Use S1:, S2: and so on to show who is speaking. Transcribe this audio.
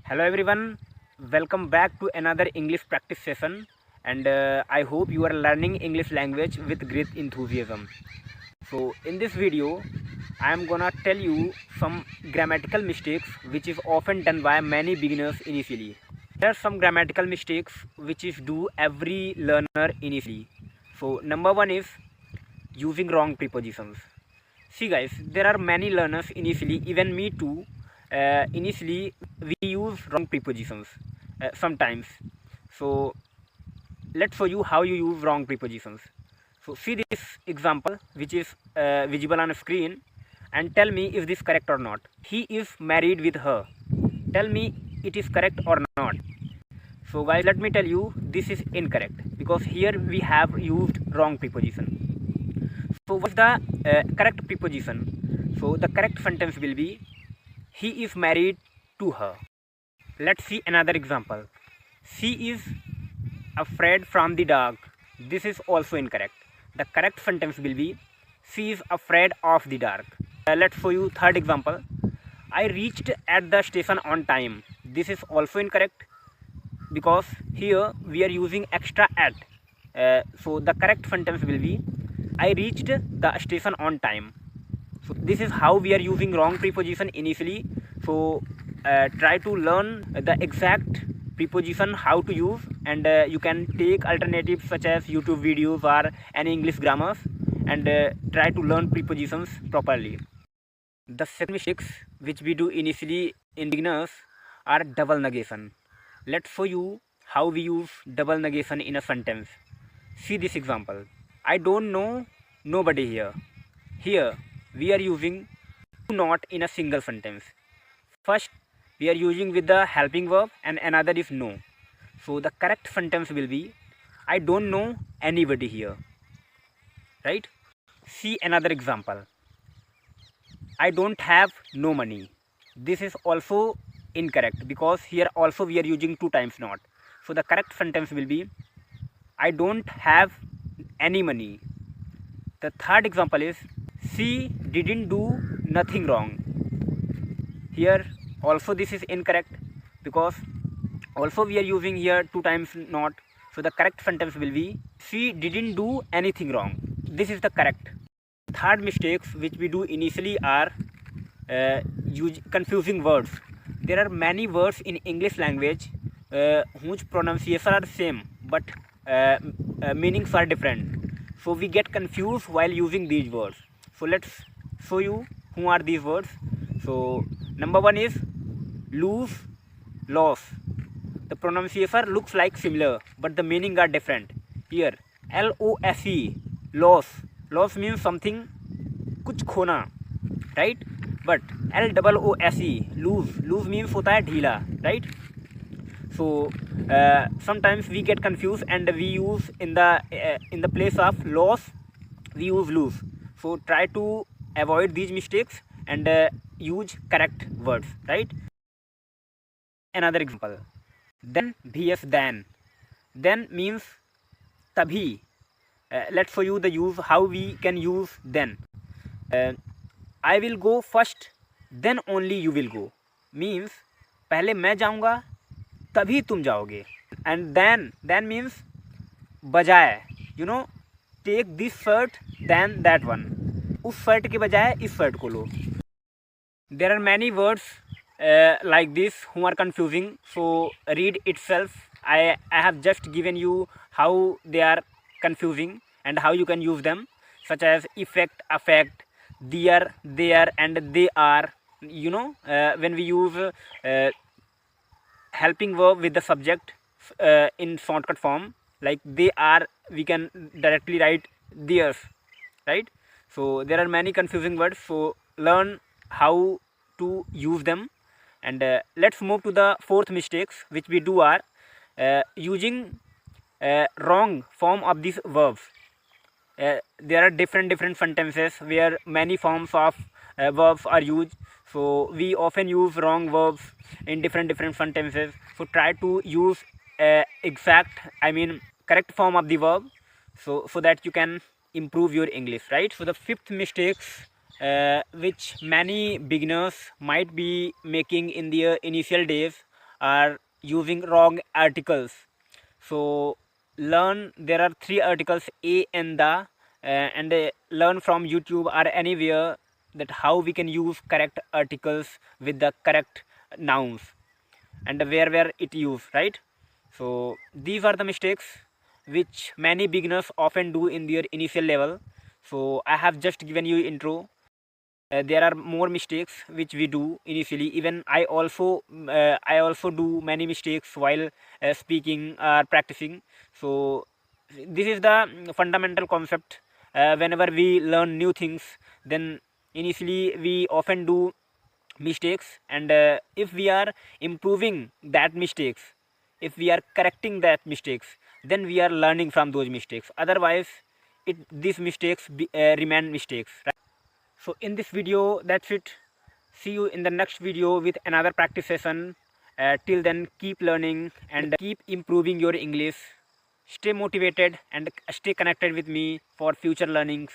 S1: Hello everyone, welcome back to another English practice session and I hope you are learning English language with great enthusiasm. So in this video, I am gonna tell you some grammatical mistakes which is often done by many beginners initially. There are some grammatical mistakes which is do every learner initially. So number one is using wrong prepositions. See guys, there are many learners initially, even me too. Initially, we use wrong prepositions sometimes. So let's show you how you use wrong prepositions. So see this example which is visible on screen and tell me if this correct or not. He is married with her. Tell me it is correct or not. So guys, let me tell you this is incorrect because here we have used wrong preposition. So what's the correct preposition? So the correct sentence will be he is married to her. Let's see another example. She is afraid from the dark. This is also incorrect. The correct sentence will be she is afraid of the dark. Let's show you third example. I reached at the station on time. This is also incorrect because here we are using extra at. So the correct sentence will be I reached the station on time. So this is how we are using wrong preposition initially. So try to learn the exact preposition how to use, and you can take alternatives such as YouTube videos or any English grammars and try to learn prepositions properly. The second mistakes which we do initially in beginners are double negation. Let's show you how we use double negation in a sentence. See this example. I don't know nobody here. Here we are using not in a single sentence. First we are using with the helping verb and another is no. So the correct sentence will be I don't know anybody here. Right? See another example. I don't have no money. This is also incorrect because here also we are using two times not. So the correct sentence will be I don't have any money. The third example is she didn't do nothing wrong. Here also this is incorrect because also we are using here two times not. So the correct sentence will be she didn't do anything wrong. This is the correct. Third mistakes which we do initially are confusing words. There are many words in English language whose pronunciation are same but meanings are different. So we get confused while using these words. So let's show you who are these words. So number one is lose, loss. The pronunciation looks like similar but the meaning are different. Here LOSE, loss. Loss means something कुछ खोना, right? But LOOSE, lose means होता है ढीला, right? So sometimes we get confused and we use in the place of loss we use lose. So try to avoid these mistakes and use correct words, right? Another example. Then vs then means तभी. Let's show you the use how we can use then. I will go first then only you will go means पहले मैं जाऊंगा तभी तुम जाओगे. And then means बजाय, you know, take this shirt than that one. उस shirt के बजाय इस शर्ट को लो. There are many words like this who are confusing. So read itself. I have just given you how they are confusing and how you can use them, such as effect, affect, there and they are. You know, when we use helping verb with the subject in shortcut form, like they are, we can directly write theirs, right? So there are many confusing words. So learn how to use them. And let's move to the fourth mistakes which we do are using wrong form of these verbs. There are different sentences where many forms of verbs are used. So we often use wrong verbs in different sentences. So try to use correct form of the verb so that you can improve your English, right? So the fifth mistakes which many beginners might be making in their initial days are using wrong articles. So learn, there are three articles, a and the, and learn from YouTube or anywhere that how we can use correct articles with the correct nouns and where it used, right? So these are the mistakes which many beginners often do in their initial level. So I have just given you intro. There are more mistakes which we do initially. Even I also do many mistakes while speaking or practicing. So this is the fundamental concept. Whenever we learn new things, then initially we often do mistakes, and if we are improving that mistakes, if we are correcting that mistakes, then we are learning from those mistakes. Otherwise these mistakes remain mistakes, right? So in this video, that's it. See you in the next video with another practice session. Till then, keep learning and keep improving your English. Stay motivated and stay connected with me for future learnings.